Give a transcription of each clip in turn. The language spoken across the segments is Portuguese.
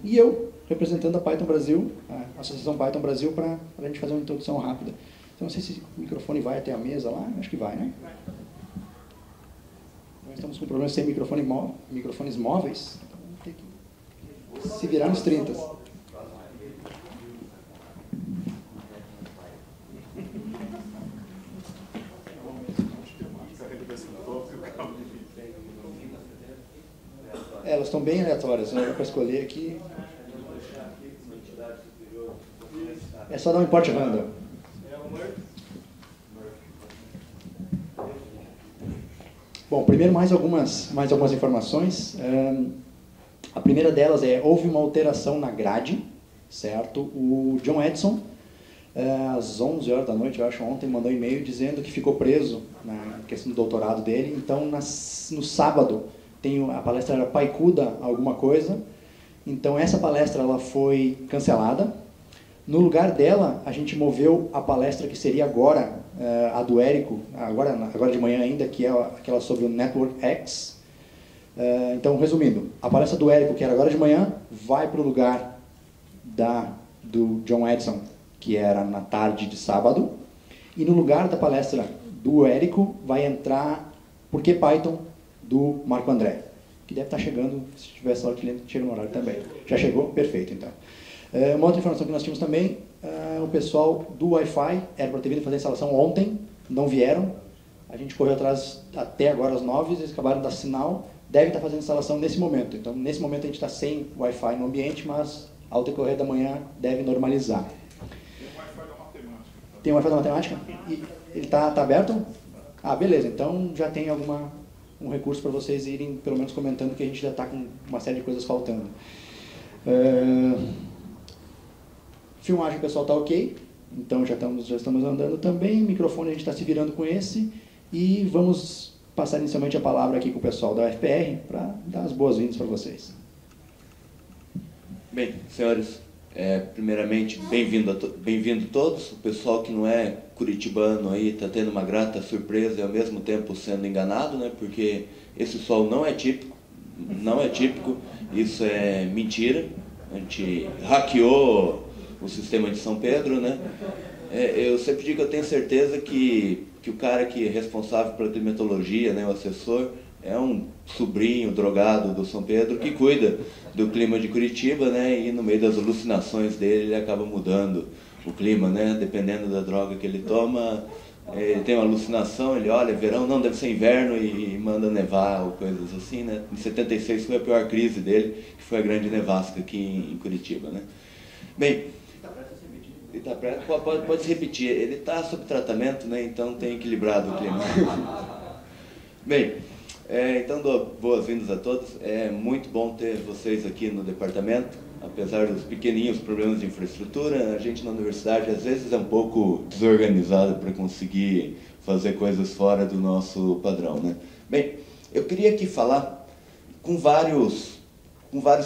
e eu, representando a Python Brasil, a Associação Python Brasil, para a gente fazer uma introdução rápida. Então, não sei se o microfone vai até a mesa lá, acho que vai, né? Nós estamos com problemas sem microfones móveis, então vamos ter que se virar nos 30. Elas estão bem aleatórias, né? Para escolher aqui. É só dar um import random. Bom, primeiro mais algumas informações. A primeira delas houve uma alteração na grade, certo? O John Edson, às 11 horas da noite, eu acho, ontem, mandou um e-mail dizendo que ficou preso na questão do doutorado dele. Então, no sábado, a palestra era Paikuda alguma coisa. Então, essa palestra ela foi cancelada. No lugar dela, a gente moveu a palestra que seria agora, a do Érico, agora de manhã ainda, que é aquela sobre o Network X. Então, resumindo, a palestra do Érico, que era agora de manhã, vai para o lugar do John Edson, que era na tarde de sábado. E no lugar da palestra do Érico, vai entrar Por que Python, do Marco André, que deve estar chegando, se tiver sorte, ele chega no horário também. Já chegou? Perfeito, então. Uma outra informação que nós tínhamos também, o pessoal do Wi-Fi era para ter vindo fazer a instalação ontem, não vieram. A gente correu atrás até agora às 9, eles acabaram de dar sinal, devem estar fazendo a instalação nesse momento. Então, nesse momento a gente está sem Wi-Fi no ambiente, mas ao decorrer da manhã deve normalizar. Tem o Wi-Fi da matemática. Tem o Wi-Fi da matemática? E ele está aberto? Ah, beleza. Então já tem um recurso para vocês irem, pelo menos, comentando que a gente já está com uma série de coisas faltando. Filmagem, o pessoal está ok. Então já estamos andando também. Microfone a gente está se virando com esse. E vamos passar inicialmente a palavra aqui com o pessoal da UFPR para dar as boas-vindas para vocês. Bem, senhores, primeiramente, bem-vindo todos. O pessoal que não é curitibano aí está tendo uma grata surpresa e ao mesmo tempo sendo enganado, né? Porque esse sol não é típico, isso é mentira. A gente hackeou o sistema de São Pedro, né? Eu sempre digo que eu tenho certeza que o cara que é responsável pela climatologia, né, o assessor, é um sobrinho drogado do São Pedro que cuida do clima de Curitiba, né, e no meio das alucinações dele ele acaba mudando o clima, né, dependendo da droga que ele toma. Ele tem uma alucinação, ele olha, verão, não, deve ser inverno e manda nevar ou coisas assim, né. Em 76 foi a pior crise dele, que foi a grande nevasca aqui em Curitiba, né. Bem, pode se repetir, ele está sob tratamento, né, então tem equilibrado o clima. Bem, então dou boas-vindas a todos. É muito bom ter vocês aqui no departamento, apesar dos pequeninhos problemas de infraestrutura. A gente na universidade às vezes é um pouco desorganizado para conseguir fazer coisas fora do nosso padrão, né? Bem, eu queria aqui falar com vários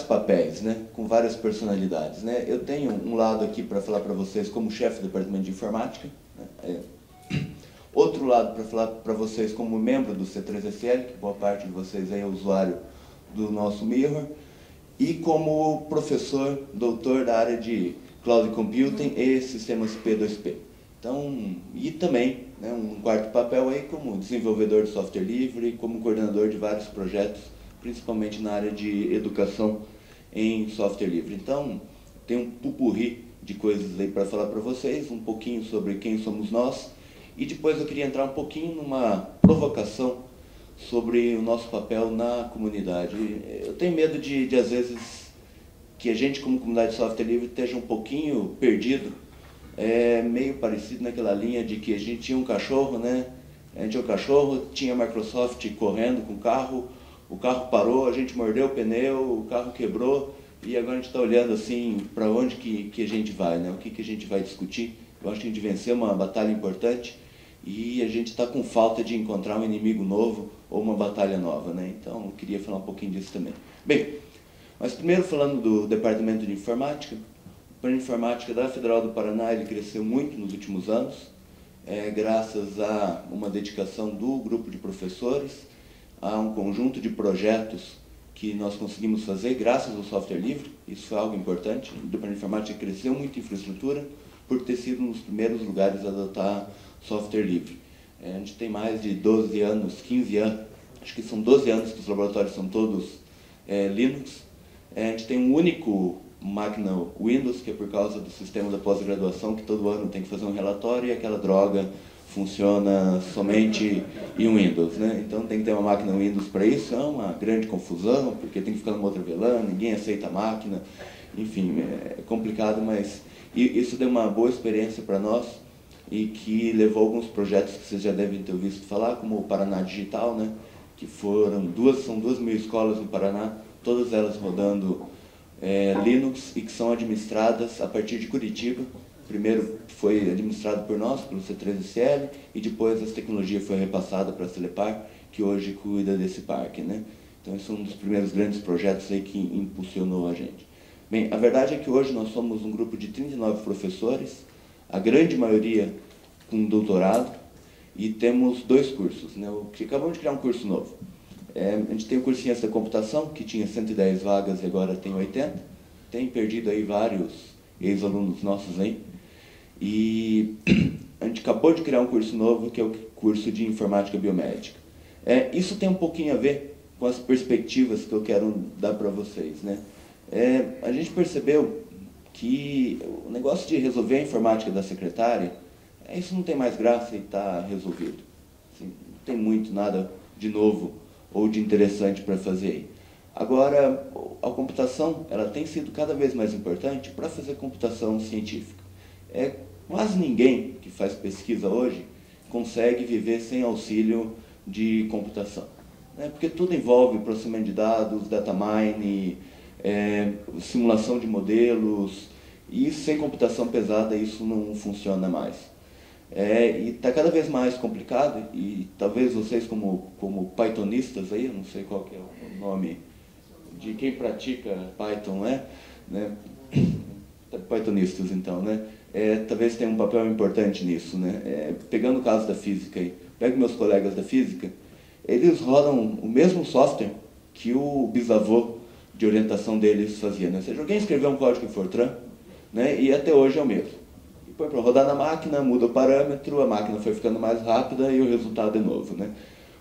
papéis, né? Com várias personalidades, né? Eu tenho um lado aqui para falar para vocês como chefe do departamento de informática, né? Outro lado para falar para vocês como membro do C3SL, que boa parte de vocês aí é usuário do nosso Mirror, e como professor, doutor da área de Cloud Computing e sistemas P2P. Então, e também, né, um quarto papel aí como desenvolvedor de software livre, como coordenador de vários projetos, principalmente na área de educação em software livre. Então, tem um pupurri de coisas aí para falar para vocês, um pouquinho sobre quem somos nós, e depois eu queria entrar um pouquinho numa provocação sobre o nosso papel na comunidade. Eu tenho medo de às vezes, que a gente como comunidade de software livre esteja um pouquinho perdido, meio parecido naquela linha de que a gente tinha um cachorro, né? A gente tinha um cachorro, tinha a Microsoft correndo com o carro parou, a gente mordeu o pneu, o carro quebrou, e agora a gente está olhando assim para onde que a gente vai, né? O que a gente vai discutir. Eu acho que a gente venceu uma batalha importante e a gente está com falta de encontrar um inimigo novo ou uma batalha nova, né? Então eu queria falar um pouquinho disso também. Bem, mas primeiro falando do Departamento de Informática. O Departamento de Informática da Federal do Paraná, ele cresceu muito nos últimos anos, graças a uma dedicação do grupo de professores, a um conjunto de projetos que nós conseguimos fazer graças ao software livre. Isso foi algo importante. O Departamento de Informática cresceu muito em infraestrutura por ter sido um dos primeiros lugares a adotar software livre. A gente tem mais de 12 anos, 15 anos, acho que são 12 anos que os laboratórios são todos Linux. A gente tem um único máquina Windows, que é por causa do sistema da pós-graduação, que todo ano tem que fazer um relatório e aquela droga funciona somente em Windows, né? Então tem que ter uma máquina Windows para isso, é uma grande confusão, porque tem que ficar numa outra VLAN, ninguém aceita a máquina, enfim, é complicado, mas isso deu uma boa experiência para nós e que levou alguns projetos que vocês já devem ter ouvido falar, como o Paraná Digital, né? Que são 2.000 escolas no Paraná, todas elas rodando Linux e que são administradas a partir de Curitiba. Primeiro foi administrado por nós, pelo C3SL, e depois essa tecnologia foi repassada para a Celepar, que hoje cuida desse parque, né? Então esse é um dos primeiros grandes projetos aí que impulsionou a gente. Bem, a verdade é que hoje nós somos um grupo de 39 professores, a grande maioria com doutorado, e temos 2 cursos, né? Acabamos de criar um curso novo. A gente tem o curso de Ciência da Computação, que tinha 110 vagas e agora tem 80. Tem perdido aí vários ex-alunos nossos aí. E a gente acabou de criar um curso novo, que é o curso de Informática Biomédica. Isso tem um pouquinho a ver com as perspectivas que eu quero dar para vocês, né? A gente percebeu que o negócio de resolver a informática da secretária, isso não tem mais graça e está resolvido. Assim, não tem muito nada de novo ou de interessante para fazer aí. Agora, a computação ela tem sido cada vez mais importante para fazer computação científica. Quase ninguém que faz pesquisa hoje consegue viver sem auxílio de computação, né? Porque tudo envolve processamento de dados, data mining, simulação de modelos, e sem computação pesada isso não funciona mais. E está cada vez mais complicado, e talvez vocês como pythonistas aí, eu não sei qual que é o nome de quem pratica Python, né? Pythonistas então, né? Talvez tenha um papel importante nisso, né? Pegando o caso da física aí, pego meus colegas da física, eles rodam o mesmo software que o bisavô de orientação deles fazia, né? Ou seja, alguém escreveu um código em Fortran, né? E até hoje é o mesmo. E põe para rodar na máquina, muda o parâmetro, a máquina foi ficando mais rápida e o resultado é novo, né?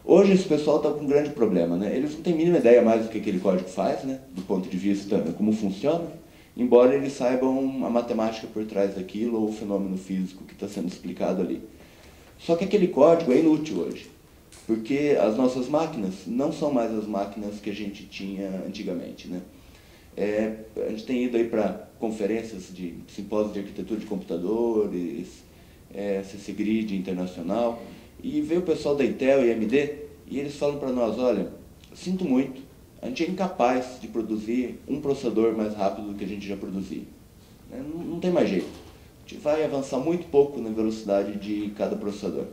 Hoje esse pessoal está com um grande problema, né? Eles não têm a mínima ideia mais do que aquele código faz, né? Do ponto de vista como funciona, embora eles saibam a matemática por trás daquilo ou o fenômeno físico que está sendo explicado ali. Só que aquele código é inútil hoje, porque as nossas máquinas não são mais as máquinas que a gente tinha antigamente, né? A gente tem ido aí para conferências de simpósios de arquitetura de computadores, CC Grid internacional, e veio o pessoal da Intel e AMD, e eles falam para nós, olha, sinto muito, a gente é incapaz de produzir um processador mais rápido do que a gente já produzia. Não tem mais jeito. A gente vai avançar muito pouco na velocidade de cada processador.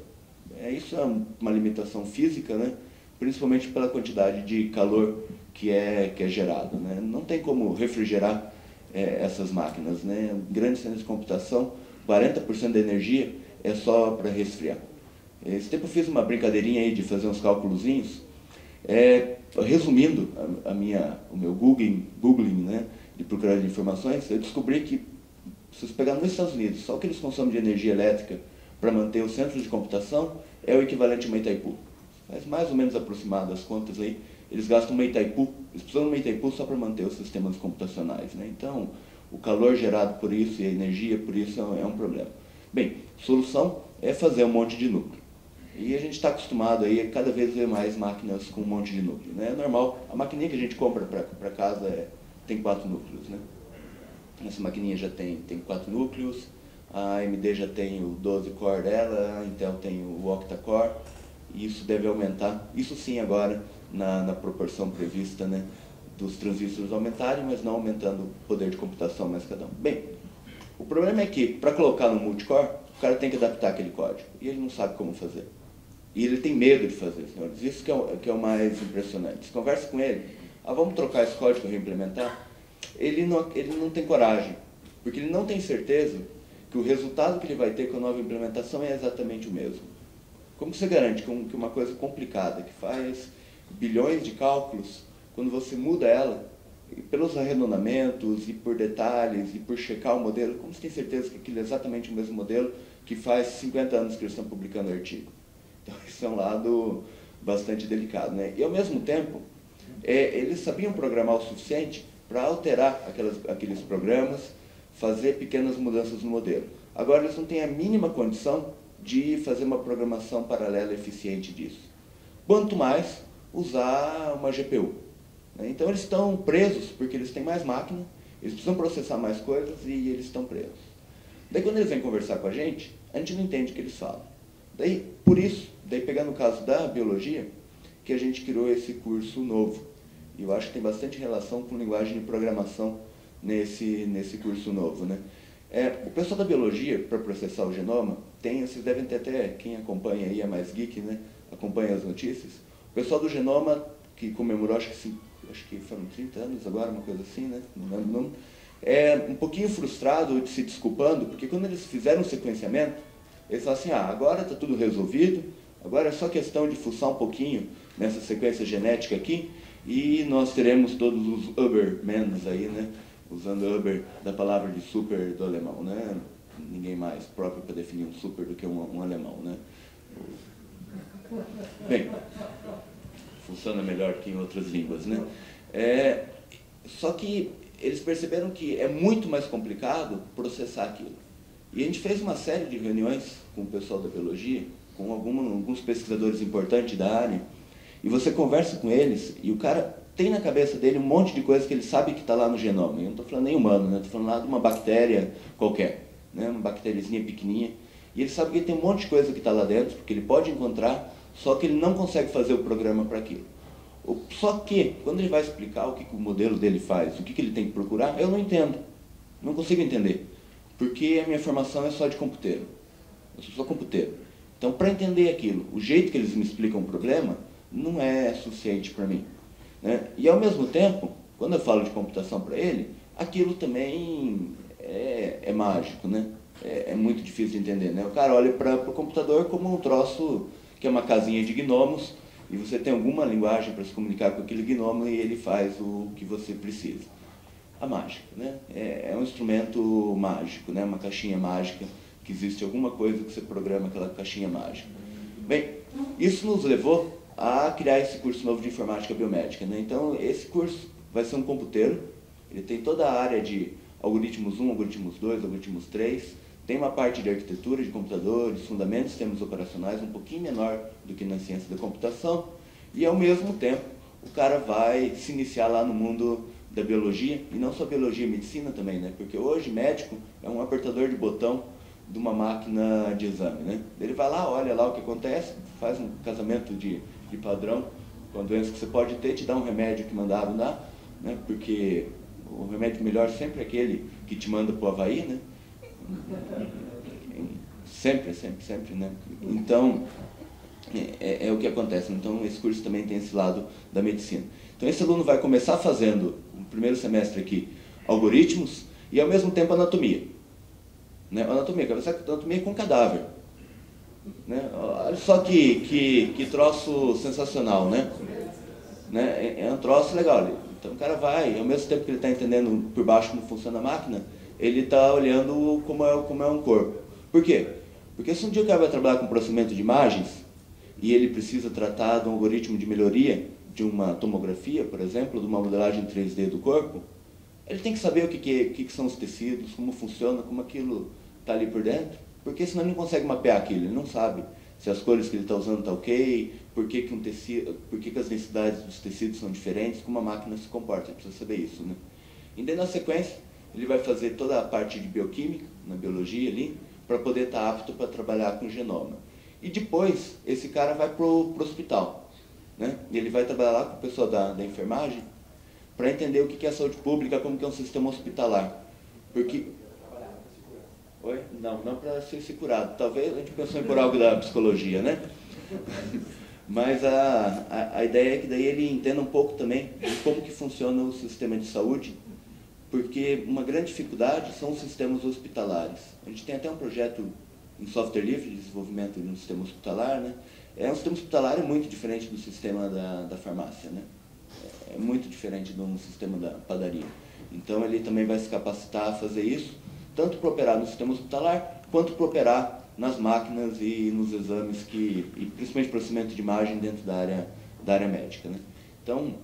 Isso é uma limitação física, né? Principalmente pela quantidade de calor que é gerado, né? Não tem como refrigerar essas máquinas, né? Grandes centros de computação, 40% da energia é só para resfriar. Esse tempo eu fiz uma brincadeirinha aí de fazer uns cálculozinhos, resumindo o meu googling, né, de procurar de informações, eu descobri que, se vocês pegarem nos Estados Unidos, só o que eles consomem de energia elétrica para manter os centros de computação é o equivalente a uma Itaipu. Faz mais ou menos aproximado as contas aí, eles gastam uma Itaipu, eles precisam de uma Itaipu só para manter os sistemas computacionais, né? Então, o calor gerado por isso e a energia por isso é um problema. Bem, solução é fazer um monte de núcleo. E a gente está acostumado aí a cada vez ver mais máquinas com um monte de núcleo, né? É normal, a maquininha que a gente compra para casa tem 4 núcleos, né? Essa maquininha já tem 4 núcleos, a AMD já tem o 12 core dela, a Intel tem o octa-core, e isso deve aumentar, isso sim agora, na proporção prevista, né, dos transistores aumentarem, mas não aumentando o poder de computação mais cada um. Bem, o problema é que, para colocar no multicore, o cara tem que adaptar aquele código, e ele não sabe como fazer. E ele tem medo de fazer, senhores. Isso que é o mais impressionante. Você conversa com ele, vamos trocar esse código e reimplementar? Ele não tem coragem, porque ele não tem certeza que o resultado que ele vai ter com a nova implementação é exatamente o mesmo. Como você garante que uma coisa complicada, que faz bilhões de cálculos, quando você muda ela, e pelos arredondamentos, e por detalhes, e por checar o modelo, como você tem certeza que aquilo é exatamente o mesmo modelo que faz 50 anos que eles estão publicando o artigo? Então, isso é um lado bastante delicado, né? E, ao mesmo tempo, eles sabiam programar o suficiente para alterar aqueles programas, fazer pequenas mudanças no modelo. Agora, eles não têm a mínima condição de fazer uma programação paralela eficiente disso. Quanto mais usar uma GPU. Então, eles estão presos porque eles têm mais máquina, eles precisam processar mais coisas e eles estão presos. Daí, quando eles vêm conversar com a gente não entende o que eles falam. Daí, por isso, pegando o caso da biologia, que a gente criou esse curso novo. E eu acho que tem bastante relação com linguagem de programação nesse curso novo, né? O pessoal da biologia, para processar o genoma, vocês devem ter até, quem acompanha aí é mais geek, né? Acompanha as notícias. O pessoal do genoma, que comemorou, acho que foram 30 anos agora, uma coisa assim, né? Não lembro o nome. Um pouquinho frustrado, se desculpando, porque quando eles fizeram o sequenciamento, eles falaram assim, agora está tudo resolvido, agora é só questão de fuçar um pouquinho nessa sequência genética aqui, e nós teremos todos os Ubermans aí, né? Usando Uber da palavra de super do alemão, né? Ninguém mais próprio para definir um super do que um alemão, né? Bem, funciona melhor que em outras línguas, né? Só que eles perceberam que é muito mais complicado processar aquilo. E a gente fez uma série de reuniões com o pessoal da biologia, com alguns pesquisadores importantes da área, e você conversa com eles, e o cara tem na cabeça dele um monte de coisa que ele sabe que está lá no genoma. Eu não estou falando nem humano, né? Estou falando lá de uma bactéria qualquer, né? Uma bactériazinha pequenininha. E ele sabe que ele tem um monte de coisa que está lá dentro, porque ele pode encontrar, só que ele não consegue fazer o programa para aquilo. Só que, quando ele vai explicar o que o modelo dele faz, o que ele tem que procurar, eu não entendo. Não consigo entender. Porque a minha formação é só de computeiro. Eu sou só computeiro. Então, para entender aquilo, o jeito que eles me explicam o problema, não é suficiente para mim. Né? E, ao mesmo tempo, quando eu falo de computação para ele, aquilo também é mágico, né? É muito difícil de entender, né? O cara olha para o computador como um troço que é uma casinha de gnomos, e você tem alguma linguagem para se comunicar com aquele gnomo e ele faz o que você precisa. A mágica, né? É um instrumento mágico, né? Uma caixinha mágica, que existe alguma coisa que você programa aquela caixinha mágica. Bem, isso nos levou a criar esse curso novo de informática biomédica, né? Então, esse curso vai ser um computeiro, ele tem toda a área de algoritmos 1, algoritmos 2, algoritmos 3, tem uma parte de arquitetura de computadores, fundamentos de sistemas operacionais, um pouquinho menor do que na ciência da computação, e ao mesmo tempo o cara vai se iniciar lá no mundo da biologia, e não só biologia, medicina também, né? Porque hoje médico é um apertador de botão de uma máquina de exame, né? Ele vai lá, olha lá o que acontece, faz um casamento de padrão com a doença que você pode ter, te dá um remédio que mandaram dar, né? Porque o remédio melhor sempre é aquele que te manda para o Havaí, né? Sempre, né? Então, é o que acontece. Então, esse curso também tem esse lado da medicina. Então, esse aluno vai começar fazendo, no primeiro semestre aqui, algoritmos e, ao mesmo tempo, anatomia. Né? Anatomia com cadáver. Né? Olha só que troço sensacional, né? É um troço legal. Então, o cara vai, ao mesmo tempo que ele está entendendo por baixo como funciona a máquina, ele está olhando como é um corpo. Por quê? Porque se um dia o cara vai trabalhar com processamento de imagens e ele precisa tratar de um algoritmo de melhoria de uma tomografia, por exemplo, de uma modelagem 3D do corpo, ele tem que saber o que são os tecidos, como funciona, como aquilo está ali por dentro, porque senão ele não consegue mapear aquilo, ele não sabe se as cores que ele está usando estão ok, por que as densidades dos tecidos são diferentes, como a máquina se comporta, ele precisa saber isso, né? E daí, na sequência, ele vai fazer toda a parte de bioquímica, na biologia ali, para poder estar apto para trabalhar com genoma. E depois, esse cara vai para o hospital, né? E ele vai trabalhar lá com o pessoal da enfermagem para entender o que é saúde pública, como que é um sistema hospitalar. Porque... Oi? Não para ser curado. Talvez a gente pensou em por algo da psicologia, né? Mas a ideia é que daí ele entenda um pouco também de como que funciona o sistema de saúde, porque uma grande dificuldade são os sistemas hospitalares. A gente tem até um projeto em software livre de desenvolvimento de um sistema hospitalar, né? Um sistema hospitalar muito diferente do sistema da farmácia, né? é muito diferente de um sistema da padaria. Então ele também vai se capacitar a fazer isso, tanto para operar no sistema hospitalar, quanto para operar nas máquinas e nos exames, e principalmente processamento de imagem dentro da área médica, né? Então,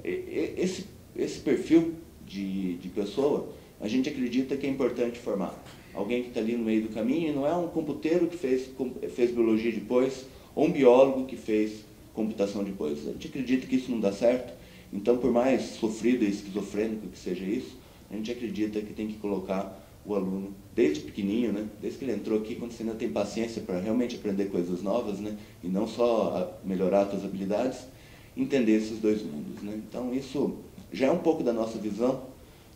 esse perfil de pessoa, a gente acredita que é importante formar. Alguém que está ali no meio do caminho, e não é um computeiro que fez biologia depois, ou um biólogo que fez computação depois. A gente acredita que isso não dá certo, então por mais sofrido e esquizofrênico que seja isso, a gente acredita que tem que colocar o aluno desde pequenininho, né? Desde que ele entrou aqui, quando você ainda tem paciência para realmente aprender coisas novas, né? E não só melhorar as suas habilidades, entender esses dois mundos, né? Então isso já é um pouco da nossa visão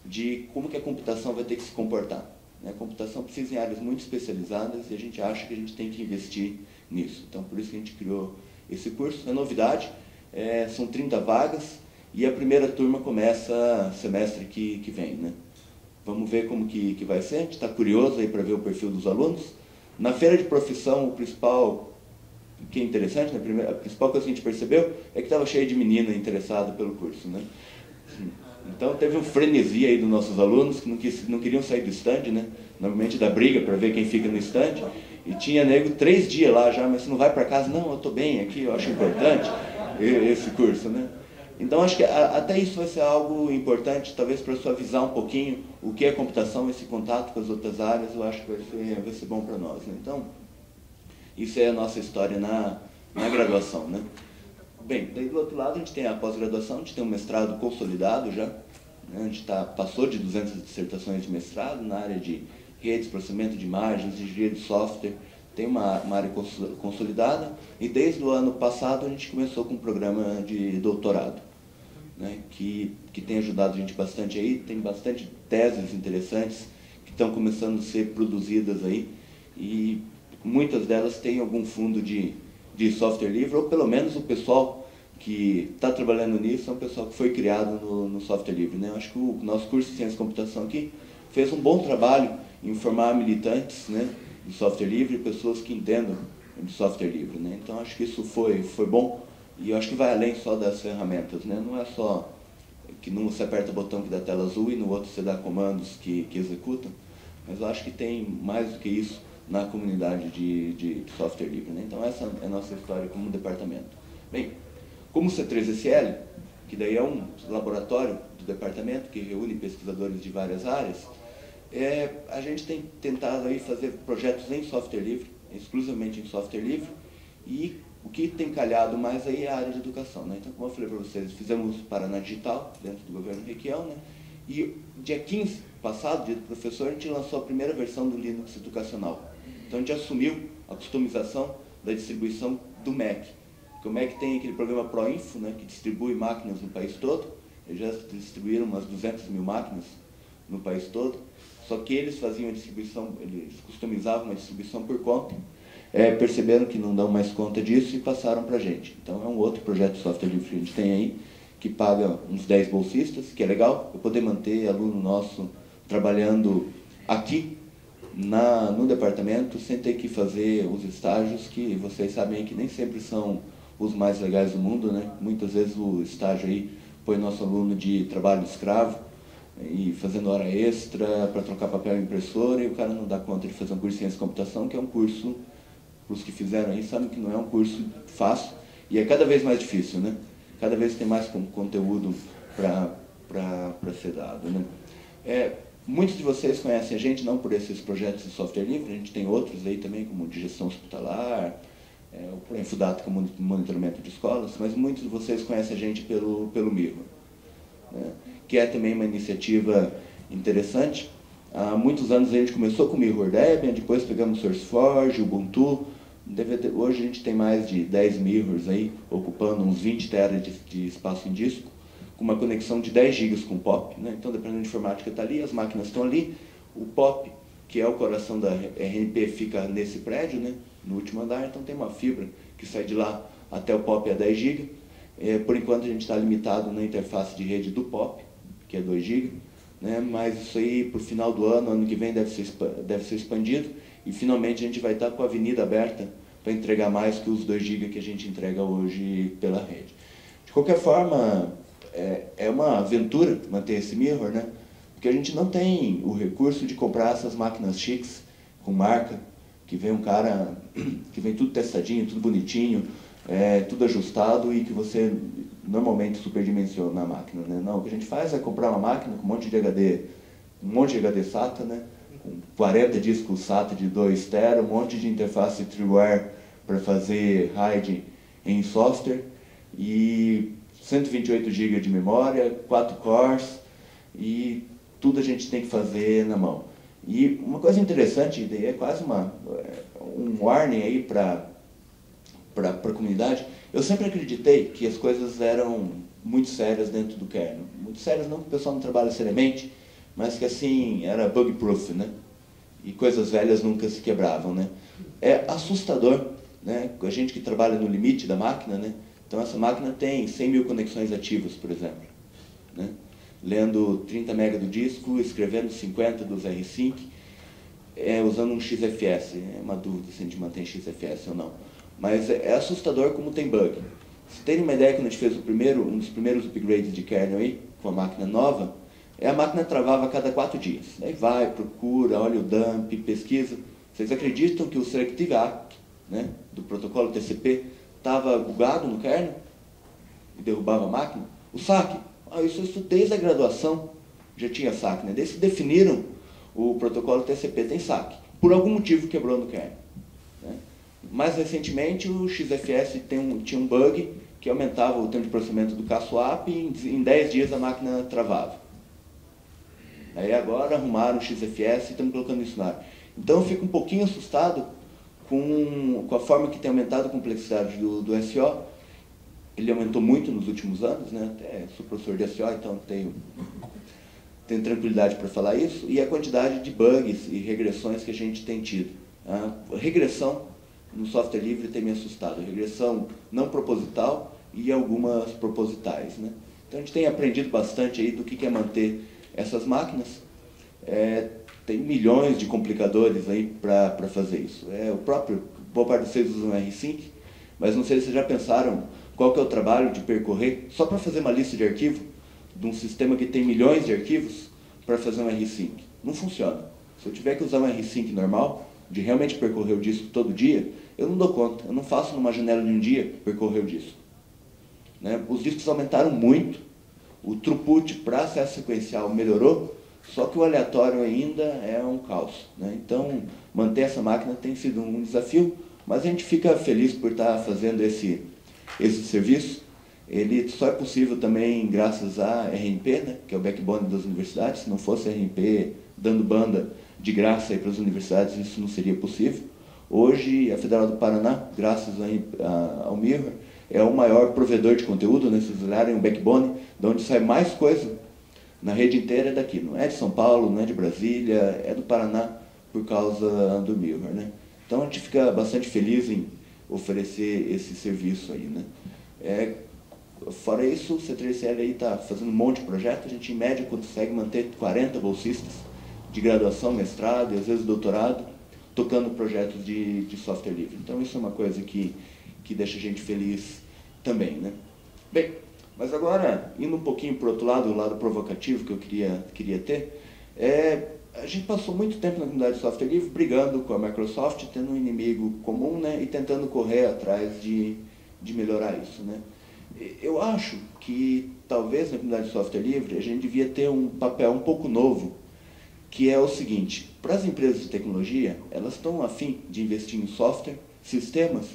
de como que a computação vai ter que se comportar, né? A computação precisa em áreas muito especializadas e a gente acha que a gente tem que investir nisso. Então por isso que a gente criou esse curso. É novidade, são 30 vagas e a primeira turma começa semestre que vem, né? Vamos ver como que vai ser. A gente está curioso aí para ver o perfil dos alunos. Na feira de profissão, o principal, que é interessante, né? A principal coisa que a gente percebeu é que estava cheio de menina interessada pelo curso, né? Então teve um frenesi aí dos nossos alunos que não queriam sair do stand, né? Normalmente dá briga para ver quem fica no stand. E tinha nego 3 dias lá já, mas você não vai para casa? Não, eu estou bem aqui, eu acho importante esse curso, né? Então acho que até isso vai ser algo importante, talvez para suavizar um pouquinho o que é computação, esse contato com as outras áreas, eu acho que vai ser bom para nós, né? Então, isso é a nossa história na graduação, né? Bem, daí do outro lado a gente tem a pós-graduação, a gente tem um mestrado consolidado já, né? A gente passou de 200 dissertações de mestrado na área de redes, processamento de imagens, engenharia de software, tem uma área consolidada, e desde o ano passado a gente começou com um programa de doutorado, né, que tem ajudado a gente bastante aí, tem bastante teses interessantes que estão começando a ser produzidas aí, e muitas delas têm algum fundo de software livre, ou pelo menos o pessoal que está trabalhando nisso é um pessoal que foi criado no software livre, né? Eu acho que o nosso curso de Ciência e Computação aqui fez um bom trabalho em formar militantes, né, de software livre, pessoas que entendam de software livre, né? Então acho que isso foi bom. E eu acho que vai além só das ferramentas, né? Não é só que num você aperta o botão que dá tela azul e no outro você dá comandos que executam, mas eu acho que tem mais do que isso na comunidade de software livre, né? Então essa é a nossa história como departamento. Bem, como o C3SL, que daí é um laboratório do departamento que reúne pesquisadores de várias áreas, a gente tem tentado aí fazer projetos em software livre, exclusivamente em software livre, e o que tem calhado mais aí é a área de educação, né? Então, como eu falei para vocês, fizemos Paraná Digital, dentro do governo Requião, né? E dia 15 passado, dia do professor, a gente lançou a primeira versão do Linux educacional. Então a gente assumiu a customização da distribuição do Mac. Porque o Mac tem aquele programa ProInfo, né, que distribui máquinas no país todo. Eles já distribuíram umas 200 mil máquinas no país todo. Só que eles faziam a distribuição, eles customizavam a distribuição por conta. Perceberam que não dão mais conta disso e passaram para a gente. Então é um outro projeto de software livre que a gente tem aí, que paga uns 10 bolsistas, que é legal, eu poder manter aluno nosso trabalhando aqui no departamento, sem ter que fazer os estágios, que vocês sabem que nem sempre são os mais legais do mundo, né? Muitas vezes o estágio aí põe nosso aluno de trabalho escravo, e fazendo hora extra para trocar papel e impressora, e o cara não dá conta de fazer um curso de ciência e computação, que é um curso, os que fizeram aí sabem que não é um curso fácil, e é cada vez mais difícil, né? Cada vez tem mais conteúdo para ser dado, né? Muitos de vocês conhecem a gente não por esses projetos de software livre, a gente tem outros aí também, como de gestão hospitalar, o Infodato, como monitoramento de escolas, mas muitos de vocês conhecem a gente pelo Mirror, né? Que é também uma iniciativa interessante. Há muitos anos a gente começou com o Mirror Debian, depois pegamos o SourceForge, o Ubuntu. Hoje a gente tem mais de 10 Mirrors aí, ocupando uns 20 teras de espaço em disco, com uma conexão de 10 GB com o POP, né? Então, dependendo da informática está ali, as máquinas estão ali, o POP, que é o coração da RNP, fica nesse prédio, né? No último andar, então tem uma fibra que sai de lá até o POP a 10 GB. Por enquanto a gente está limitado na interface de rede do POP, que é 2 GB, né? Mas isso aí, para o final do ano que vem, deve ser expandido, e finalmente a gente vai estar com a avenida aberta para entregar mais que os 2 GB que a gente entrega hoje pela rede. De qualquer forma, é uma aventura manter esse mirror, né? Porque a gente não tem o recurso de comprar essas máquinas chiques com marca, que vem um cara, que vem tudo testadinho, tudo bonitinho, tudo ajustado e que você normalmente superdimensiona na máquina, né? Não, o que a gente faz é comprar uma máquina com um monte de HD SATA, né? Com 40 discos SATA de 2 TB, um monte de interface TrueWire para fazer RAID em software e 128 GB de memória, 4 cores e tudo a gente tem que fazer na mão. E uma coisa interessante, e é quase um warning aí para a comunidade, eu sempre acreditei que as coisas eram muito sérias dentro do kernel. Muito sérias não que o pessoal não trabalha seriamente, mas que assim, era bug-proof, né? E coisas velhas nunca se quebravam, né? É assustador, né? A gente que trabalha no limite da máquina, né? Então essa máquina tem 100 mil conexões ativas, por exemplo, né? Lendo 30 MB do disco, escrevendo 50 dos R5, usando um XFS. É uma dúvida se a gente mantém XFS ou não. Mas é assustador como tem bug. Se tem uma ideia, quando a gente fez um dos primeiros upgrades de kernel aí, com a máquina nova, a máquina travava a cada 4 dias. Aí vai, procura, olha o dump, pesquisa. Vocês acreditam que o Selective ACK, né, do protocolo TCP, estava bugado no kernel e derrubava a máquina? O SAC, isso desde a graduação já tinha SAC, né? Desde que definiram o protocolo TCP tem SAC. Por algum motivo quebrou no kernel, né? Mais recentemente o XFS tinha um bug que aumentava o tempo de processamento do CASWAP e em 10 dias a máquina travava. Aí agora arrumaram o XFS e estamos colocando isso na área. Então eu fico um pouquinho assustado com a forma que tem aumentado a complexidade do SO. Ele aumentou muito nos últimos anos, né? Até sou professor de SO, então tenho tranquilidade para falar isso. E a quantidade de bugs e regressões que a gente tem tido. A regressão no software livre tem me assustado. Regressão não proposital e algumas propositais, né? Então a gente tem aprendido bastante aí do que é manter essas máquinas. Tem milhões de complicadores aí para fazer isso. Boa parte de vocês usam R5, mas não sei se vocês já pensaram qual que é o trabalho de percorrer, só para fazer uma lista de arquivo, de um sistema que tem milhões de arquivos, para fazer um R5. Não funciona. Se eu tiver que usar um R5 normal, de realmente percorrer o disco todo dia, eu não dou conta. Eu não faço numa janela de um dia percorrer o disco, né? Os discos aumentaram muito, o throughput para acesso sequencial melhorou, só que o aleatório ainda é um caos, né? Então, manter essa máquina tem sido um desafio, mas a gente fica feliz por estar fazendo esse serviço. Ele só é possível também graças à RMP, né, que é o backbone das universidades. Se não fosse a RMP dando banda de graça para as universidades, isso não seria possível. Hoje, a Federal do Paraná, graças ao Mirror, é o maior provedor de conteúdo, né? Se vocês olharem o backbone, de onde sai mais coisa na rede inteira é daqui. Não é de São Paulo, não é de Brasília, é do Paraná por causa do Mirror, né? Então a gente fica bastante feliz em oferecer esse serviço aí, né? Fora isso, o C3CL aí está fazendo um monte de projetos. A gente em média consegue manter 40 bolsistas de graduação, mestrado e às vezes doutorado, tocando projetos de software livre. Então isso é uma coisa que deixa a gente feliz também, né? Bem, mas agora, indo um pouquinho para o outro lado, o lado provocativo que eu queria ter, a gente passou muito tempo na comunidade de software livre brigando com a Microsoft, tendo um inimigo comum, né, e tentando correr atrás de melhorar isso, né? Eu acho que talvez na comunidade de software livre a gente devia ter um papel um pouco novo, que é o seguinte: para as empresas de tecnologia, elas estão a fim de investir em software, sistemas,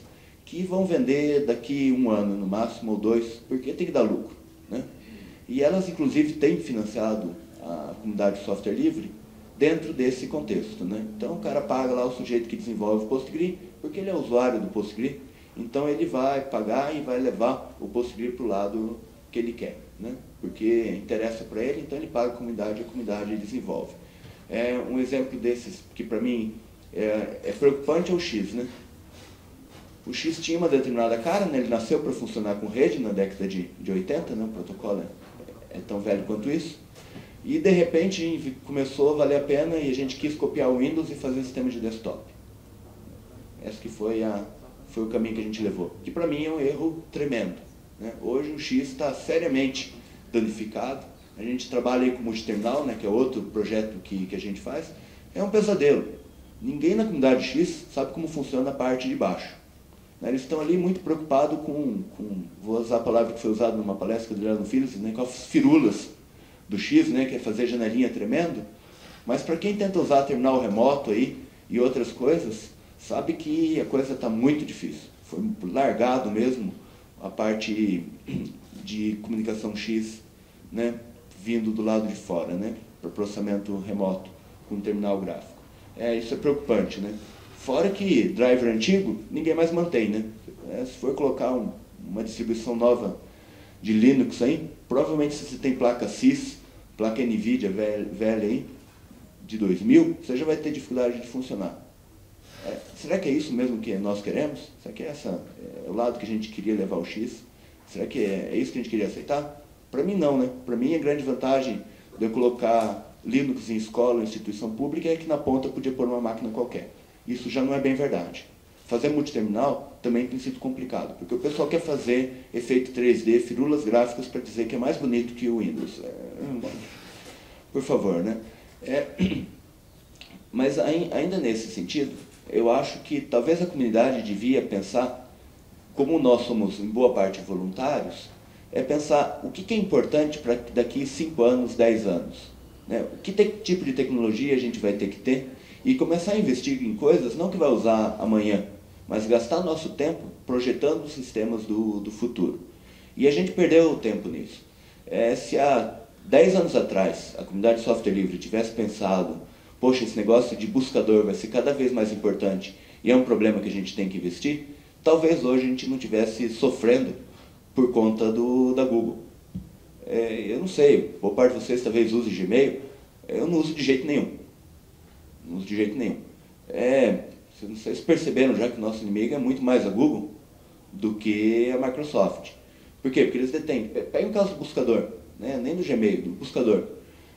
que vão vender daqui 1 ano, no máximo, ou 2, porque tem que dar lucro, né? E elas, inclusive, têm financiado a comunidade de software livre dentro desse contexto, né? Então, o cara paga lá o sujeito que desenvolve o PostgreSQL, porque ele é usuário do PostgreSQL, então ele vai pagar e vai levar o PostgreSQL para o lado que ele quer, né? Porque interessa para ele, então ele paga a comunidade desenvolve. Um exemplo desses que para mim é preocupante é o X, né? O X tinha uma determinada cara, né? Ele nasceu para funcionar com rede na década de 80, né? O protocolo é tão velho quanto isso. E de repente começou a valer a pena e a gente quis copiar o Windows e fazer sistema de desktop. Esse que foi o caminho que a gente levou. Que para mim é um erro tremendo, né? Hoje o X está seriamente danificado. A gente trabalha aí com o multiterminal, né, que é outro projeto que a gente faz. É um pesadelo. Ninguém na comunidade X sabe como funciona a parte de baixo. Eles estão ali muito preocupados com vou usar a palavra que foi usada numa palestra do Adriano Filhos, né, com as firulas do X, né, que é fazer janelinha tremendo. Mas para quem tenta usar terminal remoto aí e outras coisas, sabe que a coisa está muito difícil. Foi largado mesmo a parte de comunicação X, né, vindo do lado de fora, né, para processamento remoto com terminal gráfico. Isso é preocupante, né? Fora que driver antigo, ninguém mais mantém, né? Se for colocar uma distribuição nova de Linux aí, provavelmente se você tem placa SYS, placa NVIDIA velha aí, de 2000, você já vai ter dificuldade de funcionar. Será que é isso mesmo que nós queremos? Será que é o lado que a gente queria levar o X? Será que é isso que a gente queria aceitar? Para mim não, né? Para mim a grande vantagem de eu colocar Linux em escola ou instituição pública é que na ponta eu podia pôr uma máquina qualquer. Isso já não é bem verdade. Fazer multiterminal também tem sido complicado, porque o pessoal quer fazer efeito 3D, firulas gráficas para dizer que é mais bonito que o Windows. Por favor, né? Mas ainda nesse sentido, eu acho que talvez a comunidade devia pensar, como nós somos em boa parte voluntários, pensar o que é importante para daqui 5 anos, 10 anos. Né? Que tipo de tecnologia a gente vai ter que ter e começar a investir em coisas, não que vai usar amanhã, mas gastar nosso tempo projetando os sistemas do futuro. E a gente perdeu tempo nisso. Se há 10 anos atrás a comunidade de software livre tivesse pensado, poxa, esse negócio de buscador vai ser cada vez mais importante e é um problema que a gente tem que investir, talvez hoje a gente não estivesse sofrendo por conta da Google. Eu não sei, boa parte de vocês talvez use Gmail, eu não uso de jeito nenhum. Não uso de jeito nenhum. Vocês perceberam já que o nosso inimigo é muito mais a Google do que a Microsoft. Por quê? Porque eles detêm. Pega o caso do buscador, né? Nem do Gmail, do buscador.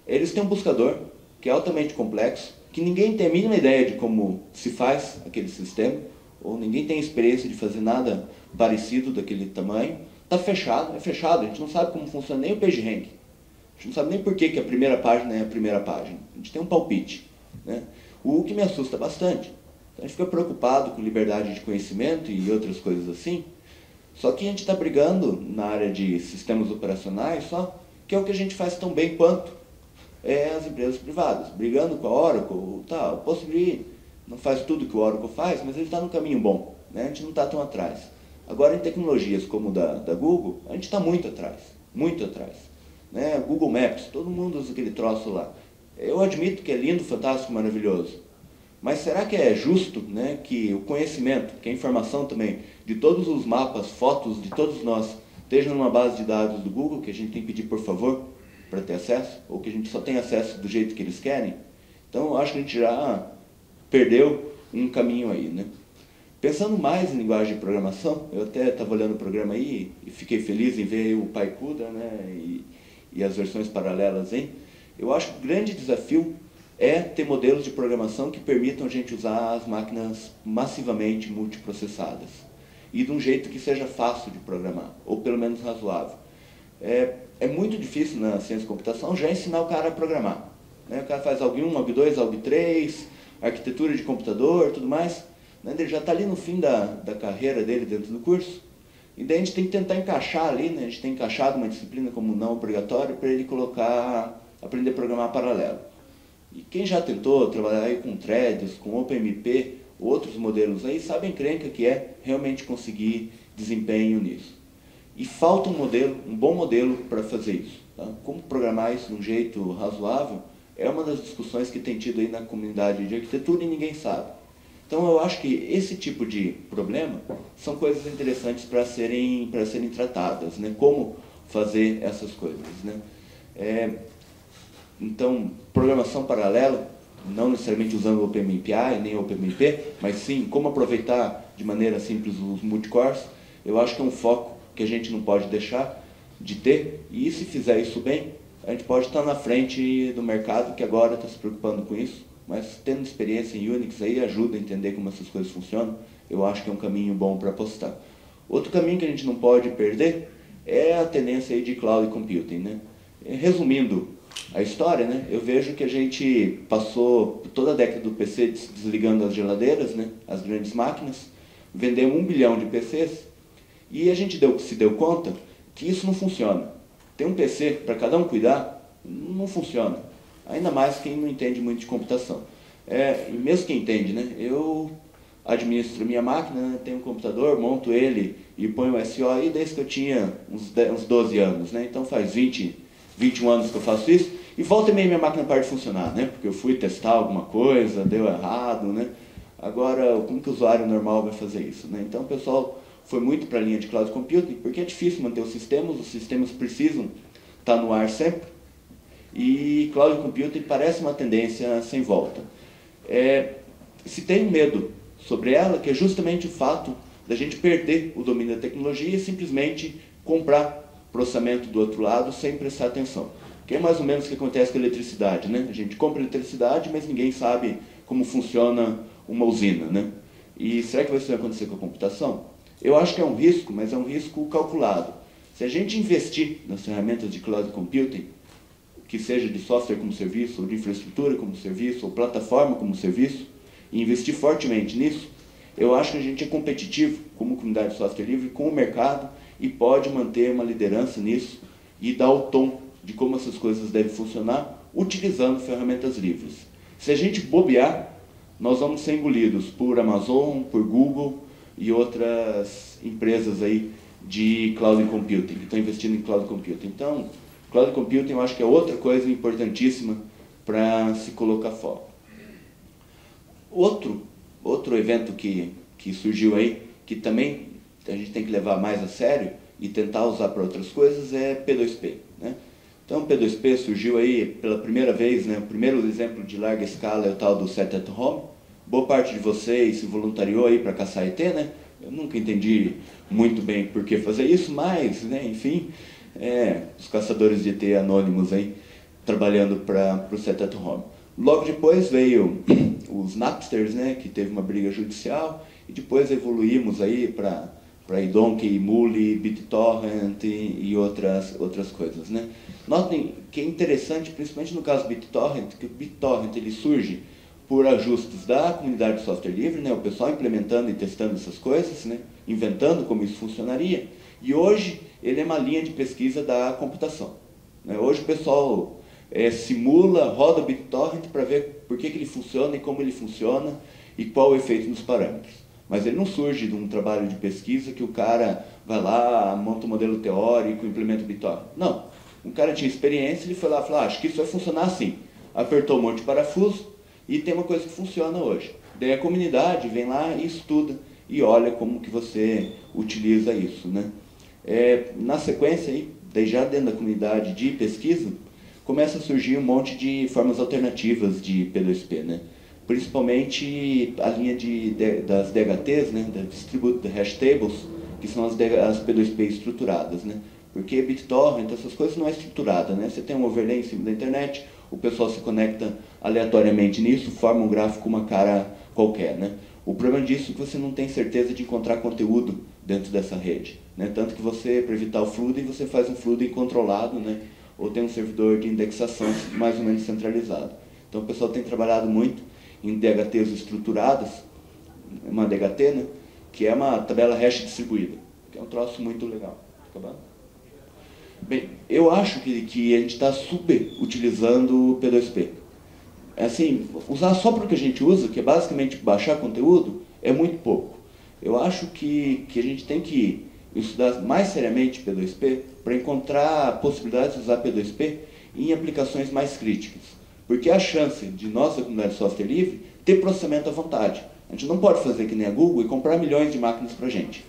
Eles têm um buscador que é altamente complexo, que ninguém tem a mínima ideia de como se faz aquele sistema, ou ninguém tem experiência de fazer nada parecido daquele tamanho. Está fechado, é fechado, a gente não sabe como funciona nem o PageRank. A gente não sabe nem por que a primeira página é a primeira página. A gente tem um palpite, né? O que me assusta bastante. Então, a gente fica preocupado com liberdade de conhecimento e outras coisas assim. Só que a gente está brigando na área de sistemas operacionais, só que é o que a gente faz tão bem quanto as empresas privadas. Brigando com a Oracle, tá, o Postgre não faz tudo que o Oracle faz, mas ele está no caminho bom, né? A gente não está tão atrás. Agora, em tecnologias como da Google, a gente está muito atrás, né? Google Maps, todo mundo usa aquele troço lá. Eu admito que é lindo, fantástico, maravilhoso. Mas será que é justo, né, que o conhecimento, que a informação também, de todos os mapas, fotos de todos nós, esteja numa base de dados do Google, que a gente tem que pedir por favor para ter acesso, ou que a gente só tem acesso do jeito que eles querem? Então, eu acho que a gente já perdeu um caminho aí, né? Pensando mais em linguagem de programação, eu até estava olhando o programa aí e fiquei feliz em ver o PyCUDA, né, e as versões paralelas aí. Eu acho que o grande desafio é ter modelos de programação que permitam a gente usar as máquinas massivamente multiprocessadas e de um jeito que seja fácil de programar, ou pelo menos razoável. É muito difícil na ciência da computação já ensinar o cara a programar, né? O cara faz ALG1, ALG2, ALG3, arquitetura de computador, tudo mais. Ele já está ali no fim da carreira dele dentro do curso, e daí a gente tem que tentar encaixar ali, né? A gente tem encaixado uma disciplina como não obrigatória para ele aprender a programar paralelo. E quem já tentou trabalhar aí com threads, com OpenMP, outros modelos aí, sabe a encrenca que é realmente conseguir desempenho nisso. E falta um bom modelo para fazer isso. Tá? Como programar isso de um jeito razoável é uma das discussões que tem tido aí na comunidade de arquitetura e ninguém sabe. Então eu acho que esse tipo de problema são coisas interessantes para serem tratadas, né? Como fazer essas coisas, né? Então, programação paralela, não necessariamente usando o OpenMPI nem o OpenMP, mas sim como aproveitar de maneira simples os multicores, eu acho que é um foco que a gente não pode deixar de ter, e se fizer isso bem, a gente pode estar na frente do mercado que agora está se preocupando com isso, mas tendo experiência em Unix aí ajuda a entender como essas coisas funcionam, eu acho que é um caminho bom para apostar. Outro caminho que a gente não pode perder é a tendência aí de cloud computing, né? Resumindo a história, né, eu vejo que a gente passou toda a década do PC desligando as geladeiras, né, as grandes máquinas, vendemos 1 bilhão de PCs e a gente se deu conta que isso não funciona. Tem um PC para cada um cuidar, não funciona. Ainda mais quem não entende muito de computação. E mesmo quem entende, né, eu administro minha máquina, né, tenho um computador, monto ele e ponho o SO aí desde que eu tinha uns 12 anos, né, então faz 21 anos que eu faço isso, e volta e meia minha máquina para de funcionar, né? Porque eu fui testar alguma coisa, deu errado, né? Agora, como que o usuário normal vai fazer isso, né? Então o pessoal foi muito para a linha de cloud computing, porque é difícil manter os sistemas precisam estar no ar sempre, e cloud computing parece uma tendência sem volta. Se tem um medo sobre ela, que é justamente o fato da gente perder o domínio da tecnologia e simplesmente comprar processamento do outro lado sem prestar atenção. Que é mais ou menos o que acontece com a eletricidade, né? A gente compra eletricidade, mas ninguém sabe como funciona uma usina, né? E será que isso vai acontecer com a computação? Eu acho que é um risco, mas é um risco calculado. Se a gente investir nas ferramentas de cloud computing, que seja de software como serviço, ou de infraestrutura como serviço, ou plataforma como serviço, e investir fortemente nisso, eu acho que a gente é competitivo como comunidade de software livre com o mercado e pode manter uma liderança nisso e dar o tom de como essas coisas devem funcionar utilizando ferramentas livres. Se a gente bobear, nós vamos ser engolidos por Amazon, por Google e outras empresas aí de cloud computing, que estão investindo em cloud computing. Então, cloud computing eu acho que é outra coisa importantíssima para se colocar foco. Outro evento que surgiu aí, que também a gente tem que levar mais a sério e tentar usar para outras coisas, é P2P, né? Então, o P2P surgiu aí pela primeira vez, né? O primeiro exemplo de larga escala é o tal do Set at Home. Boa parte de vocês se voluntariou aí para caçar ET, né? Eu nunca entendi muito bem por que fazer isso, mas, né, enfim, os caçadores de ET anônimos aí trabalhando para o Set at Home. Logo depois veio os Napsters, né, que teve uma briga judicial, e depois evoluímos aí para iDonkey, Muli, BitTorrent e outras coisas, né? Notem que é interessante, principalmente no caso do BitTorrent, que o BitTorrent ele surge por ajustes da comunidade de software livre, né? O pessoal implementando e testando essas coisas, né? Inventando como isso funcionaria, e hoje ele é uma linha de pesquisa da computação, né? Hoje o pessoal simula, roda o BitTorrent para ver por que ele funciona e como ele funciona e qual o efeito nos parâmetros. Mas ele não surge de um trabalho de pesquisa que o cara vai lá, monta um modelo teórico, implementa o BitTorrent. Não. Um cara tinha experiência, ele foi lá e falou, acho que isso vai funcionar assim. Apertou um monte de parafuso e tem uma coisa que funciona hoje. Daí a comunidade vem lá e estuda e olha como que você utiliza isso, né? Na sequência, aí, daí já dentro da comunidade de pesquisa, começa a surgir um monte de formas alternativas de P2P, né? Principalmente a linha das DHTs, né, da Distributed Hash Tables, que são as P2P estruturadas, né? Porque BitTorrent, essas coisas não é estruturada, né? Você tem um overlay em cima da internet, o pessoal se conecta aleatoriamente nisso, forma um gráfico, uma cara qualquer, né? O problema disso é que você não tem certeza de encontrar conteúdo dentro dessa rede, né? Tanto que você, para evitar o flooding, você faz um flooding controlado, né? Ou tem um servidor de indexação mais ou menos centralizado. Então o pessoal tem trabalhado muito em DHTs estruturadas, uma DHT, né, que é uma tabela hash distribuída, que é um troço muito legal. Acabando? Bem, eu acho que a gente está super utilizando o P2P. Assim, usar só para o que a gente usa, que é basicamente baixar conteúdo, é muito pouco. Eu acho que a gente tem que estudar mais seriamente P2P para encontrar possibilidades de usar P2P em aplicações mais críticas. Porque a chance de nossa comunidade de software livre ter processamento à vontade. A gente não pode fazer que nem a Google e comprar milhões de máquinas para a gente.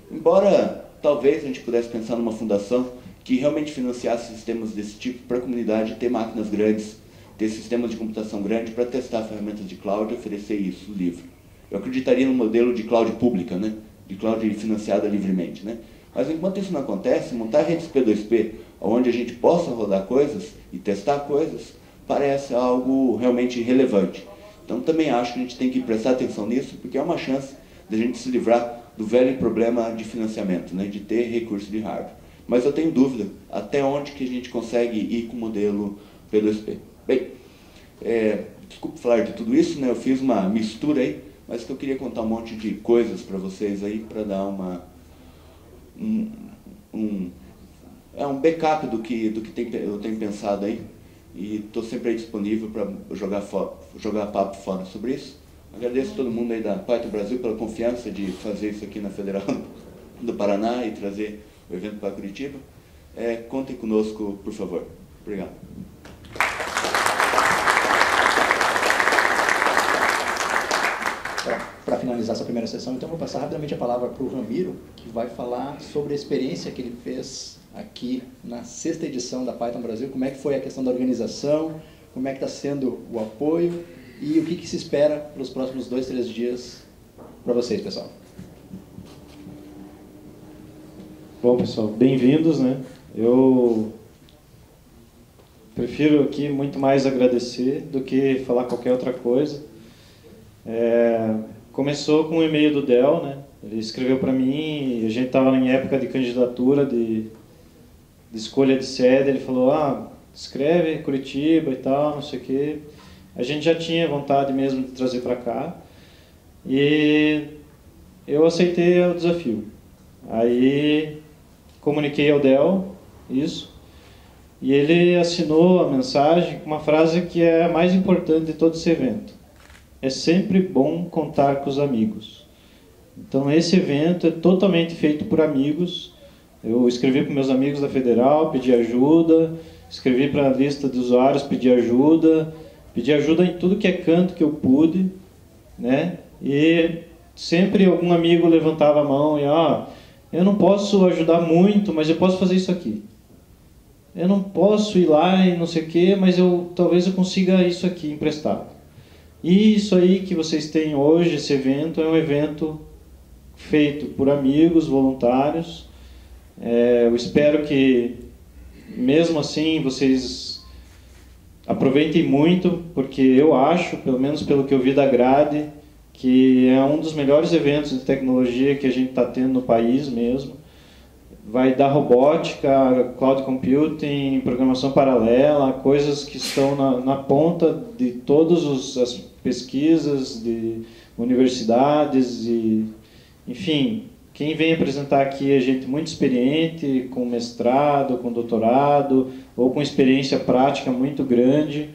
Embora talvez a gente pudesse pensar numa fundação que realmente financiasse sistemas desse tipo para a comunidade ter máquinas grandes, ter sistemas de computação grande para testar ferramentas de cloud e oferecer isso livre. Eu acreditaria no modelo de cloud pública, né? De cloud financiada livremente, né? Mas enquanto isso não acontece, montar redes P2P, onde a gente possa rodar coisas e testar coisas, parece algo realmente relevante. Então também acho que a gente tem que prestar atenção nisso, porque é uma chance de a gente se livrar do velho problema de financiamento, né, de ter recurso de hardware. Mas eu tenho dúvida até onde que a gente consegue ir com o modelo P2P. Bem, desculpe falar de tudo isso, né? Eu fiz uma mistura aí, mas que eu queria contar um monte de coisas para vocês aí, para dar um backup do que eu tenho pensado aí. E estou sempre aí disponível para jogar papo fora sobre isso. Agradeço a todo mundo aí da Python Brasil pela confiança de fazer isso aqui na Federal do Paraná e trazer o evento para Curitiba. Contem conosco, por favor. Obrigado. Para finalizar essa primeira sessão, então vou passar rapidamente a palavra para o Ramiro, que vai falar sobre a experiência que ele fez aqui na 6ª edição da Python Brasil, como é que foi a questão da organização, como é que está sendo o apoio e o que se espera para os próximos 2, 3 dias para vocês, pessoal. Bom, pessoal, bem-vindos, né? Eu prefiro aqui muito mais agradecer do que falar qualquer outra coisa. Começou com um e-mail do Del, né? Ele escreveu para mim, e a gente estava em época de candidatura, de escolha de sede. Ele falou, escreve Curitiba e tal, não sei o quê. A gente já tinha vontade mesmo de trazer para cá. E eu aceitei o desafio. Aí comuniquei ao Del isso. E ele assinou a mensagem com uma frase que é a mais importante de todo esse evento. É sempre bom contar com os amigos. Então esse evento é totalmente feito por amigos. Eu escrevi para meus amigos da Federal, pedi ajuda, escrevi para a lista de usuários, pedi ajuda em tudo que é canto que eu pude, né? E sempre algum amigo levantava a mão e, eu não posso ajudar muito, mas eu posso fazer isso aqui. Eu não posso ir lá e não sei o quê, mas talvez eu consiga isso aqui emprestado. E isso aí que vocês têm hoje, esse evento, é um evento feito por amigos, voluntários. Eu espero que, mesmo assim, vocês aproveitem muito, porque eu acho, pelo menos pelo que eu vi da grade, que é um dos melhores eventos de tecnologia que a gente está tendo no país mesmo. Vai dar robótica, cloud computing, programação paralela, coisas que estão na ponta de todas as pesquisas de universidades e, enfim, quem vem apresentar aqui é gente muito experiente, com mestrado, com doutorado, ou com experiência prática muito grande.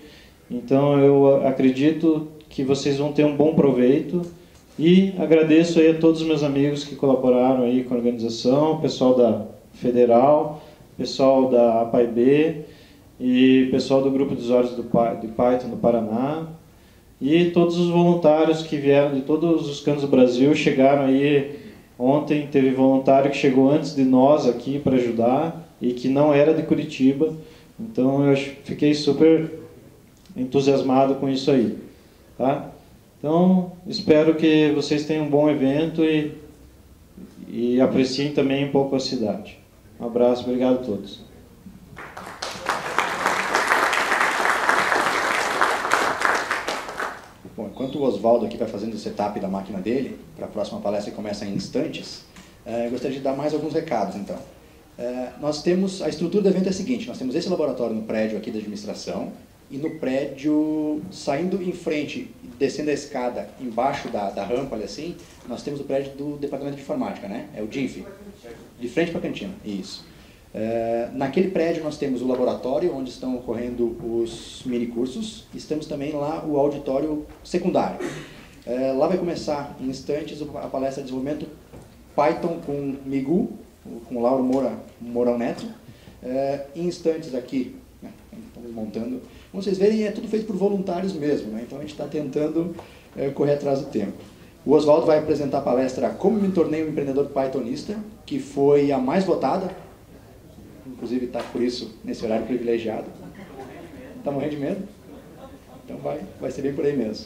Então eu acredito que vocês vão ter um bom proveito e agradeço aí a todos os meus amigos que colaboraram aí com a organização, o pessoal da Federal, pessoal da APAIB e pessoal do grupo de usuários do Python do Paraná e todos os voluntários que vieram de todos os cantos do Brasil, chegaram aí ontem, teve voluntário que chegou antes de nós aqui para ajudar e que não era de Curitiba, então eu fiquei super entusiasmado com isso aí, tá? Então, espero que vocês tenham um bom evento e apreciem também um pouco a cidade. Um abraço, obrigado a todos. Bom, enquanto o Oswaldo aqui vai fazendo o setup da máquina dele, para a próxima palestra que começa em instantes, eu gostaria de dar mais alguns recados, então. Nós temos, a estrutura do evento é a seguinte, nós temos esse laboratório no prédio aqui da administração, e no prédio, saindo em frente, descendo a escada, embaixo da rampa, ali assim, nós temos o prédio do Departamento de Informática, né? É o DINF, de frente para a cantina, isso. Naquele prédio nós temos o laboratório, onde estão ocorrendo os minicursos, estamos também lá o auditório secundário. Lá vai começar, em instantes, a palestra de desenvolvimento Python com Migu, com Lauro Mourão Neto. Em instantes aqui, estamos montando. Como vocês verem, é tudo feito por voluntários mesmo, né? Então a gente está tentando correr atrás do tempo. O Oswaldo vai apresentar a palestra Como me tornei um empreendedor pythonista, que foi a mais votada, inclusive está por isso nesse horário privilegiado. Está morrendo de medo? Então vai ser bem por aí mesmo.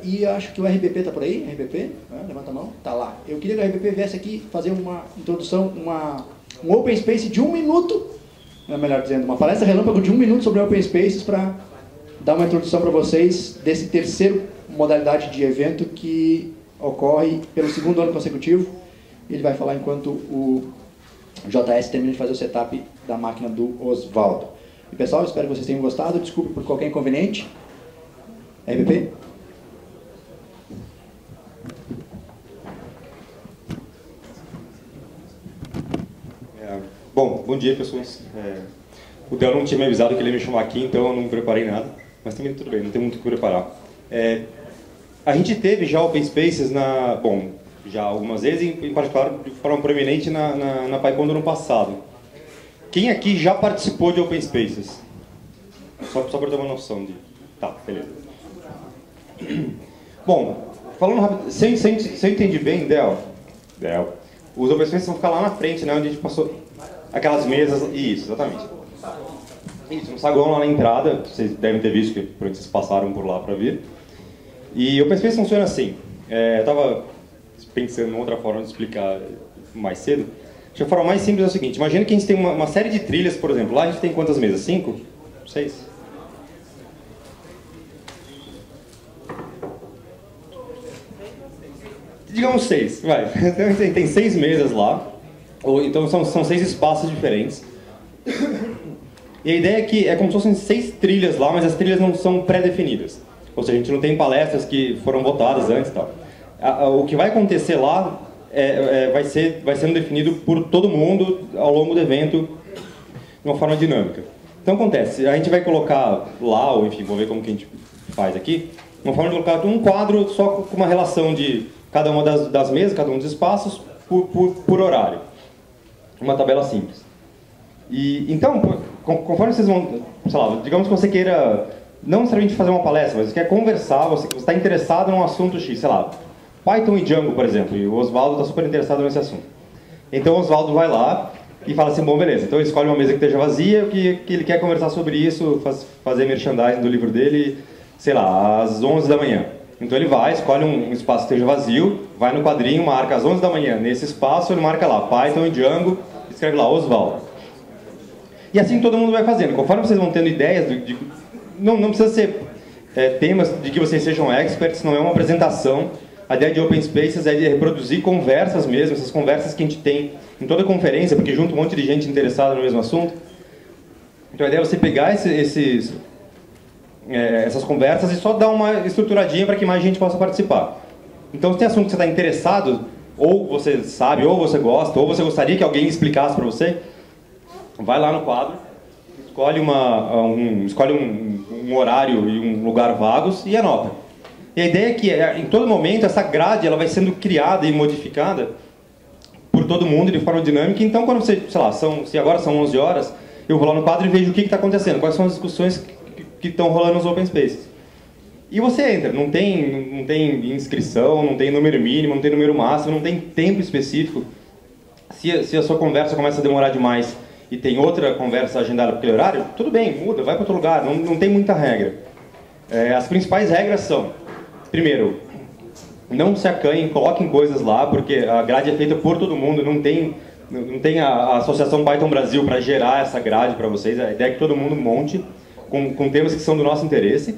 E acho que o RBP está por aí, RBP, levanta a mão, está lá. Eu queria que o RBP viesse aqui fazer uma introdução, um Open Space de 1 minuto, melhor dizendo, uma palestra relâmpago de 1 minuto sobre Open Spaces para dar uma introdução para vocês desse terceiro modalidade de evento que ocorre pelo 2º ano consecutivo. Ele vai falar enquanto o JS termina de fazer o setup da máquina do Oswaldo. E pessoal, espero que vocês tenham gostado. Desculpe por qualquer inconveniente. RBP? Bom dia, pessoas. O Del não tinha me avisado que ele ia me chamar aqui, então eu não preparei nada. Mas também tudo bem, não tem muito o que preparar. A gente teve já Open Spaces já algumas vezes, em particular de forma proeminente na PyCon do ano passado. Quem aqui já participou de Open Spaces? Só para ter uma noção de... Tá, beleza. Bom, falando rápido, se eu entendi bem, Del, os Open Spaces vão ficar lá na frente, né, onde a gente passou aquelas mesas, isso, exatamente. Isso, um saguão lá na entrada, vocês devem ter visto que vocês passaram por lá para vir. E o Open Space funciona assim, eu estava pensando em outra forma de explicar mais cedo. Acho que a forma mais simples é o seguinte, imagina que a gente tem uma série de trilhas, por exemplo, lá a gente tem quantas mesas? 5? 6? Digamos 6, vai. Então tem 6 mesas lá, ou então são 6 espaços diferentes. E a ideia é que é como se fossem 6 trilhas lá, mas as trilhas não são pré-definidas. Ou seja, a gente não tem palestras que foram votadas antes e tal. O que vai acontecer lá vai sendo definido por todo mundo ao longo do evento de uma forma dinâmica. Então acontece, a gente vai colocar lá, ou enfim, vou ver como que a gente faz aqui, uma forma de colocar um quadro só com uma relação de cada uma das mesas, cada um dos espaços, por horário. Uma tabela simples. E então, conforme vocês vão, sei lá, digamos que você queira não necessariamente fazer uma palestra, mas você quer conversar, você está interessado num assunto X, sei lá, Python e Django, por exemplo, e o Oswaldo está super interessado nesse assunto. Então o Oswaldo vai lá e fala assim, bom, beleza, então ele escolhe uma mesa que esteja vazia, que ele quer conversar sobre isso, fazer merchandising do livro dele, sei lá, às 11 da manhã. Então ele vai, escolhe um espaço que esteja vazio, vai no quadrinho, marca às 11 da manhã, nesse espaço ele marca lá, Python e Django, escreve lá, Oswaldo. E assim todo mundo vai fazendo, conforme vocês vão tendo ideias, não precisa ser temas de que vocês sejam experts, não é uma apresentação. A ideia de Open Spaces é de reproduzir conversas mesmo, essas conversas que a gente tem em toda conferência, porque junta um monte de gente interessada no mesmo assunto. Então a ideia é você pegar essas conversas e só dar uma estruturadinha para que mais gente possa participar. Então se tem assunto que você está interessado, ou você sabe, ou você gosta, ou você gostaria que alguém explicasse para você, vai lá no quadro, escolhe um horário e um lugar vagos e anota. E a ideia é que, em todo momento, essa grade ela vai sendo criada e modificada por todo mundo de forma dinâmica. Então, quando você, sei lá, se agora são 11 horas, eu vou lá no quadro e vejo o que está acontecendo, quais são as discussões que estão rolando nos Open Spaces. E você entra, não tem inscrição, não tem número mínimo, não tem número máximo, não tem tempo específico. Se a sua conversa começa a demorar demais e tem outra conversa agendada para aquele horário, tudo bem, muda, vai para outro lugar, não tem muita regra. As principais regras são, primeiro, não se acanhem, coloquem coisas lá, porque a grade é feita por todo mundo, não tem a Associação Python Brasil para gerar essa grade para vocês, a ideia é que todo mundo monte com temas que são do nosso interesse.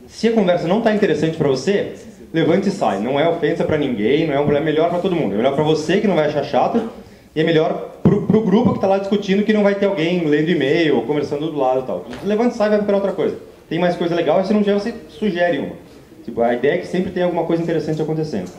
Se a conversa não está interessante para você, levante e sai, não é ofensa para ninguém, não é um problema, é melhor para todo mundo, é melhor para você que não vai achar chato, e é melhor pro grupo que está lá discutindo que não vai ter alguém lendo e-mail ou conversando do lado e tal. Levante e sai e vai procurar outra coisa. Tem mais coisa legal e se não tiver, você sugere uma. Tipo, a ideia é que sempre tem alguma coisa interessante acontecendo.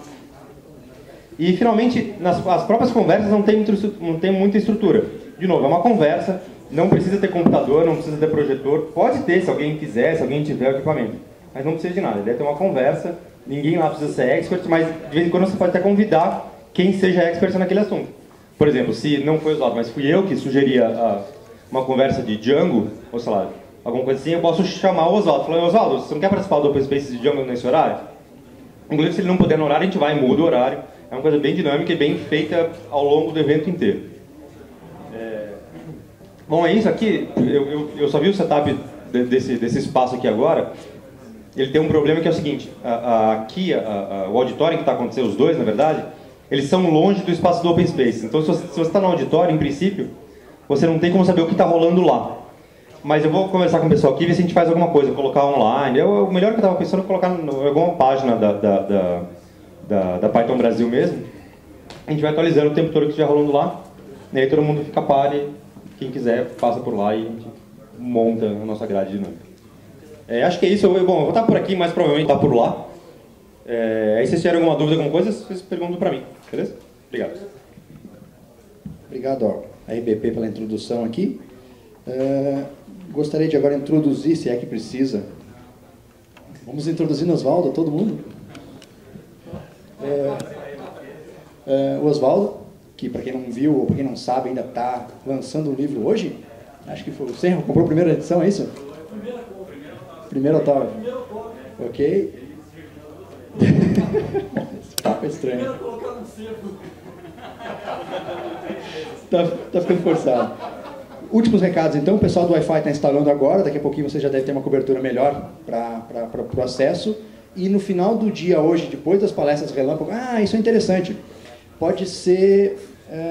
E, finalmente, as próprias conversas não tem muita estrutura. De novo, é uma conversa, não precisa ter computador, não precisa ter projetor. Pode ter, se alguém quiser, se alguém tiver o equipamento. Mas não precisa de nada. A ideia é ter uma conversa, ninguém lá precisa ser expert, mas de vez em quando você pode até convidar quem seja expert naquele assunto. Por exemplo, se não foi usado, mas fui eu que sugeria uma conversa de Django, ou sei lá, alguma coisa assim, eu posso chamar o Oswaldo. Falar, Oswaldo, você não quer participar do Open Space de Django nesse horário? Inclusive, se ele não puder no horário, a gente vai e muda o horário. É uma coisa bem dinâmica e bem feita ao longo do evento inteiro. Bom, é isso aqui. Eu só vi o setup desse espaço aqui agora. Ele tem um problema que é o seguinte. O auditório que está acontecendo, os dois, na verdade, eles são longe do espaço do Open Space. Então, se você está no auditório, em princípio, você não tem como saber o que está rolando lá. Mas eu vou conversar com o pessoal aqui e ver se a gente faz alguma coisa, colocar online. O melhor que eu estava pensando é colocar em alguma página da Python Brasil mesmo. A gente vai atualizando o tempo todo o que estiver rolando lá. E aí todo mundo fica a par e quem quiser passa por lá e a gente monta a nossa grade dinâmica. Acho que é isso. Bom, eu vou estar por aqui, mas provavelmente estar por lá. Aí se vocês tiverem alguma dúvida, alguma coisa, vocês perguntam para mim. Beleza? Obrigado. Obrigado ao RBP pela introdução aqui. Gostaria de agora introduzir, se é que precisa. Vamos introduzir no Oswaldo, todo mundo? O Oswaldo, que para quem não viu ou para quem não sabe, ainda está lançando um livro hoje. Acho que foi o Senra, comprou a primeira edição, é isso? Primeiro autógrafo. Ok. Esse papo é estranho. Tá ficando forçado. Últimos recados, então. O pessoal do Wi-Fi está instalando agora. Daqui a pouquinho você já deve ter uma cobertura melhor para o acesso. E no final do dia hoje, depois das palestras relâmpago... isso é interessante. Pode ser...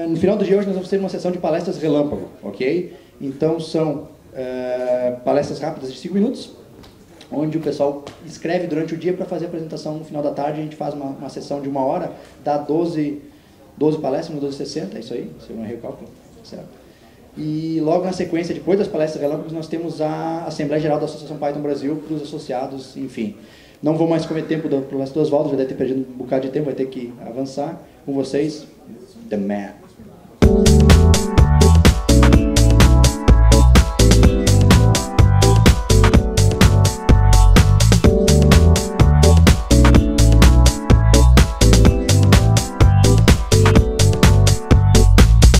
no final do dia hoje nós vamos ter uma sessão de palestras relâmpago, ok? Então são palestras rápidas de 5 minutos, onde o pessoal escreve durante o dia para fazer a apresentação no final da tarde. A gente faz uma sessão de 1 hora, dá 12 palestras, 12h60, é isso aí? Se eu não errei o cálculo, certo? E logo na sequência, depois das palestras relâmpagos, nós temos a Assembleia Geral da Associação Python Brasil para os associados, enfim. Não vou mais comer tempo pro resto do Oswaldo, já deve ter perdido um bocado de tempo, vai ter que avançar com vocês. The Man.